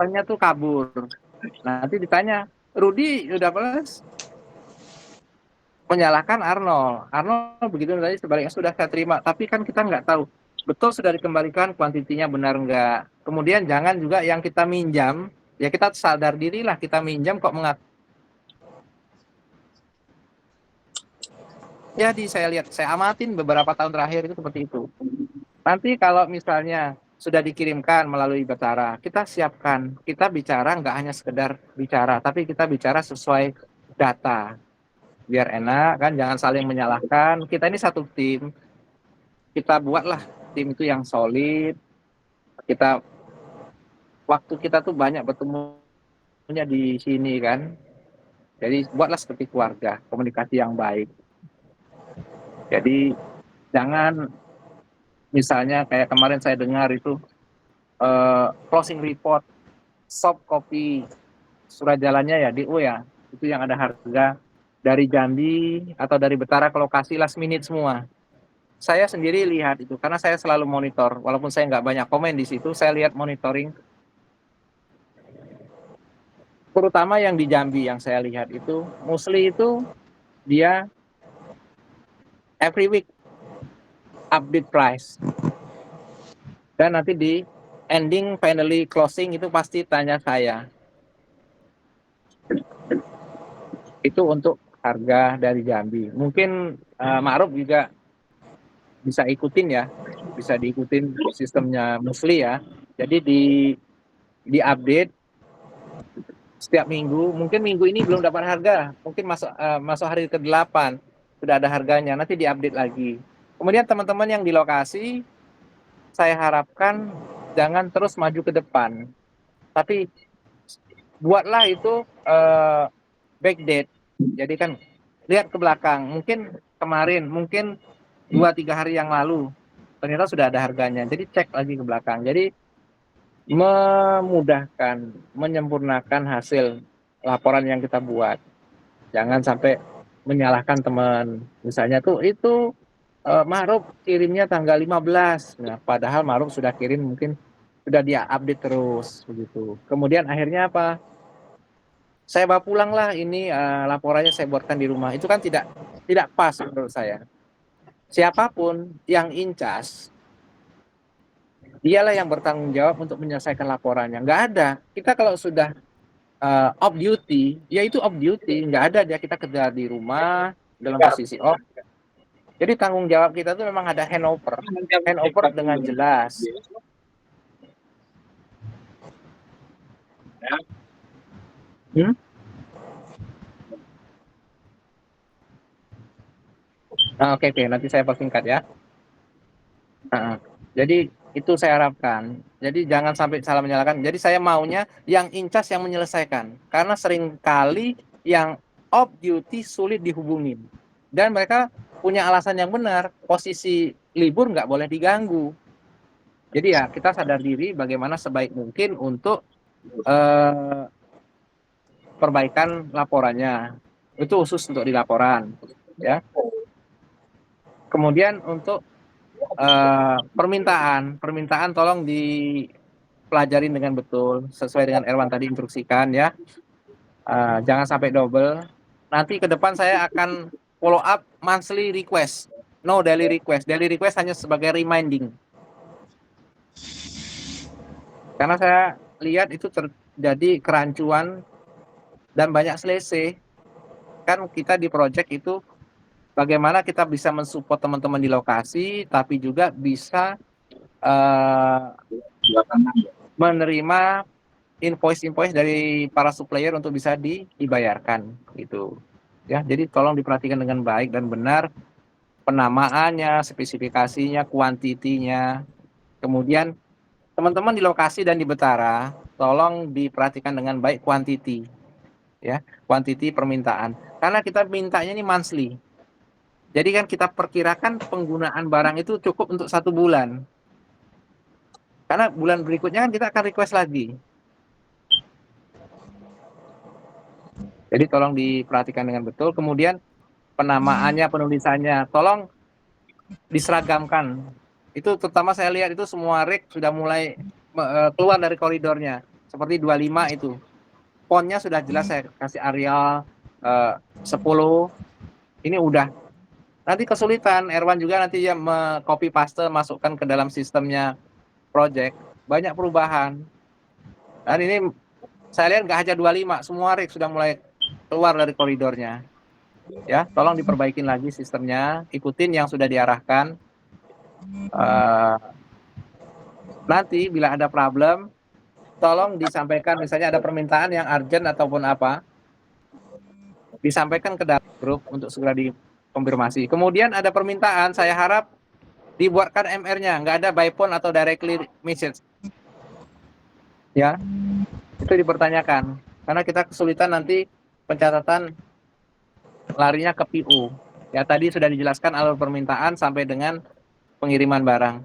Tanya tuh kabur. Nanti ditanya, Rudy udah plus, menyalahkan Arnold. Arnold begitu tadi sebaliknya sudah saya terima, tapi kan kita nggak tahu betul sudah dikembalikan kuantitinya benar nggak. Kemudian jangan juga yang kita minjam, ya kita sadar dirilah kita minjam kok mengaku. Jadi saya lihat, saya amatin beberapa tahun terakhir itu seperti itu. Nanti kalau misalnya sudah dikirimkan melalui Betara, kita siapkan, kita bicara nggak hanya sekedar bicara, tapi kita bicara sesuai data. Biar enak kan, jangan saling menyalahkan. Kita ini satu tim, kita buatlah tim itu yang solid. Kita waktu kita tuh banyak bertemunya di sini kan. Jadi buatlah seperti keluarga, komunikasi yang baik. Jadi jangan misalnya kayak kemarin saya dengar itu closing report, soft copy surat jalannya ya DO ya, itu yang ada harga dari Jambi atau dari Betara ke lokasi last minute semua. Saya sendiri lihat itu karena saya selalu monitor, walaupun saya nggak banyak komen di situ, saya lihat monitoring. Terutama yang di Jambi yang saya lihat itu, Musli itu dia every week update price. Dan nanti di ending finally closing itu pasti tanya saya. Itu untuk harga dari Jambi. Mungkin Ma'ruf juga bisa ikutin ya, bisa diikutin sistemnya Musli ya. Jadi di update setiap minggu. Mungkin minggu ini belum dapat harga, mungkin masuk hari ke-8 sudah ada harganya, nanti diupdate lagi. Kemudian teman-teman yang di lokasi, saya harapkan jangan terus maju ke depan, tapi buatlah itu backdate. Jadi kan lihat ke belakang, mungkin kemarin, mungkin 2-3 hari yang lalu ternyata sudah ada harganya, jadi cek lagi ke belakang. Jadi memudahkan, menyempurnakan hasil laporan yang kita buat. Jangan sampai menyalahkan teman. Misalnya tuh itu Ma'ruf kirimnya tanggal 15. Nah, padahal Ma'ruf sudah kirim mungkin sudah dia update terus begitu. Kemudian akhirnya apa? Saya bawa pulang lah ini laporannya saya buatkan di rumah. Itu kan tidak pas menurut saya. Siapapun yang incas, dialah yang bertanggung jawab untuk menyelesaikan laporannya. Nggak ada. Kita kalau sudah off duty, ya itu off duty. Nggak ada dia kita kerja di rumah dalam posisi off. Jadi tanggung jawab kita tuh memang ada handover dengan jelas. Hmm? Oke, nanti saya persingkat ya. Jadi itu saya harapkan. Jadi jangan sampai salah menyalahkan. Jadi saya maunya yang incas yang menyelesaikan. Karena seringkali yang off duty sulit dihubungin. Dan mereka punya alasan yang benar. Posisi libur nggak boleh diganggu. Jadi ya kita sadar diri bagaimana sebaik mungkin untuk perbaikan laporannya. Itu khusus untuk di laporan. Ya. Kemudian untuk permintaan tolong dipelajarin dengan betul sesuai dengan Erwan tadi instruksikan ya. Jangan sampai double. Nanti ke depan saya akan follow up monthly request, no daily request. Daily request hanya sebagai reminding. Karena saya lihat itu terjadi kerancuan dan banyak selisih. Kan kita di project itu bagaimana kita bisa mensupport teman-teman di lokasi, tapi juga bisa menerima invoice dari para supplier untuk bisa dibayarkan gitu ya. Jadi tolong diperhatikan dengan baik dan benar penamaannya, spesifikasinya, kuantitinya. Kemudian teman-teman di lokasi dan di Betara tolong diperhatikan dengan baik kuantiti ya, kuantiti permintaan karena kita mintanya ini monthly. Jadi kan kita perkirakan penggunaan barang itu cukup untuk 1 bulan. Karena bulan berikutnya kan kita akan request lagi. Jadi tolong diperhatikan dengan betul. Kemudian penamaannya, penulisannya, tolong diseragamkan. Itu terutama saya lihat itu semua rig sudah mulai keluar dari koridornya. seperti 25 itu. Fontnya sudah jelas saya kasih Arial 10. Ini udah. Nanti kesulitan, Erwan juga nanti ya copy paste masukkan ke dalam sistemnya project, banyak perubahan. Dan ini saya lihat nggak hanya 25, semua rig sudah mulai keluar dari koridornya. Ya, tolong diperbaikin lagi sistemnya, ikutin yang sudah diarahkan. Nanti bila ada problem, tolong disampaikan, misalnya ada permintaan yang urgent ataupun apa, disampaikan ke dalam grup untuk segera dikonfirmasi. Kemudian ada permintaan, saya harap dibuatkan MR-nya, nggak ada by phone atau directly message. Ya, itu dipertanyakan. Karena kita kesulitan nanti pencatatan larinya ke PU. Ya, tadi sudah dijelaskan alur permintaan sampai dengan pengiriman barang.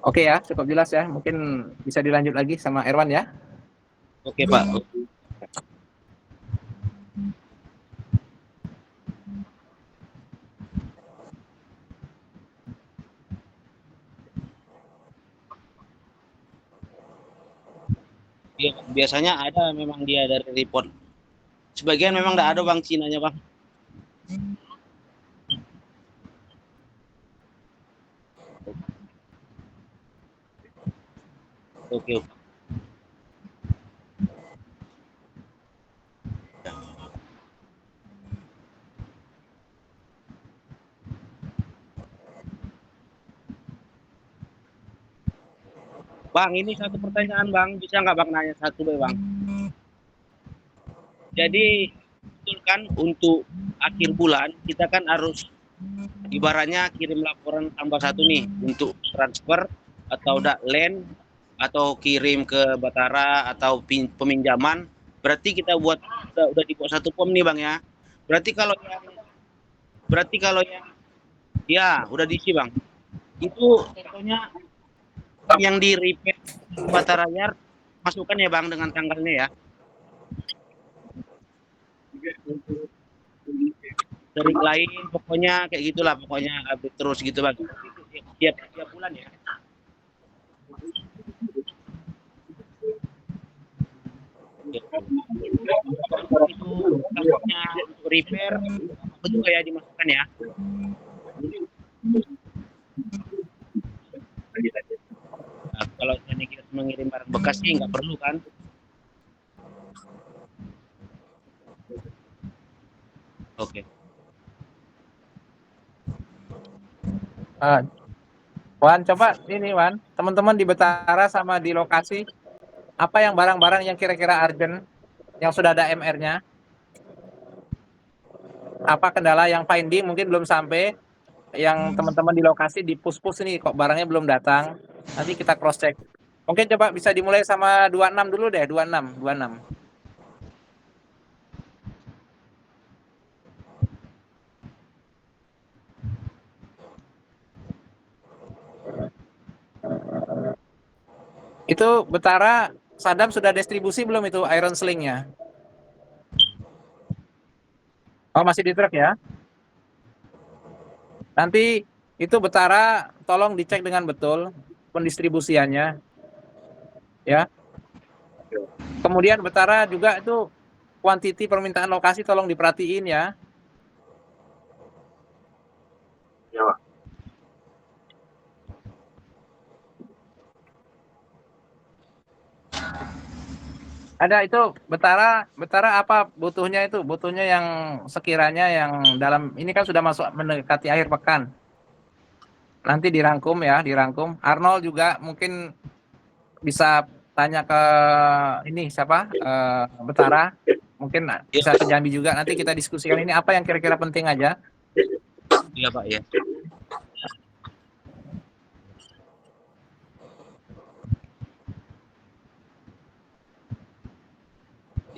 Oke ya, cukup jelas ya. Mungkin bisa dilanjut lagi sama Erwan ya. Oke Pak. Ya, biasanya ada memang dia dari report. Sebagian memang tidak ada Bang Cinanya Bang. Oke. Bang, ini satu pertanyaan Bang, bisa nggak Bang nanya satu deh Bang? Jadi betul kan untuk akhir bulan kita kan harus ibaratnya kirim laporan tambah satu nih untuk transfer atau land atau kirim ke Batara atau peminjaman. Berarti kita udah dibuat satu form nih Bang ya. Berarti kalau yang ya udah diisi Bang. Itu contohnya yang di repair Batara Yard masukkan ya Bang dengan tanggalnya ya. Dari lain pokoknya kayak gitulah, pokoknya update terus gitu Bang. Tiap bulan ya. Itu kasusnya untuk repair apa juga ya dimasukkan ya. Nah, kalau misalnya kita mengirim barang bekas sih nggak perlu kan. Oke. Wan, coba ini Wan, teman-teman di Betara sama di lokasi, apa yang barang-barang yang kira-kira urgent, yang sudah ada MR-nya? Apa kendala yang finding mungkin belum sampai, yang teman-teman di lokasi di push-push ini kok barangnya belum datang, nanti kita cross check. Mungkin coba bisa dimulai sama 26 dulu deh, 26. Itu Betara, Sadam sudah distribusi belum itu iron sling-nya? Oh, masih di truk ya? Nanti itu Betara tolong dicek dengan betul pendistribusiannya. Ya. Kemudian Betara juga itu kuantiti permintaan lokasi tolong diperhatiin ya. Ya, Pak. Ada itu Betara apa butuhnya itu? Butuhnya yang sekiranya yang dalam ini kan sudah masuk mendekati akhir pekan. Nanti dirangkum ya, dirangkum. Arnold juga mungkin bisa tanya ke ini siapa? Betara. Mungkin bisa ke Jambi juga. Nanti kita diskusikan ini apa yang kira-kira penting aja. Iya Pak ya.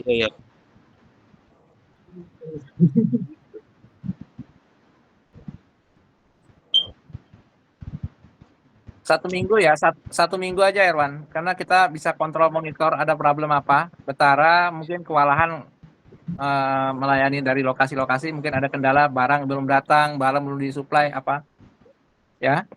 Iya. 1 minggu ya, 1 minggu aja Erwan, karena kita bisa kontrol monitor ada problem apa. Betara mungkin kewalahan melayani dari lokasi-lokasi, mungkin ada kendala barang belum datang, barang belum disuplai apa, ya.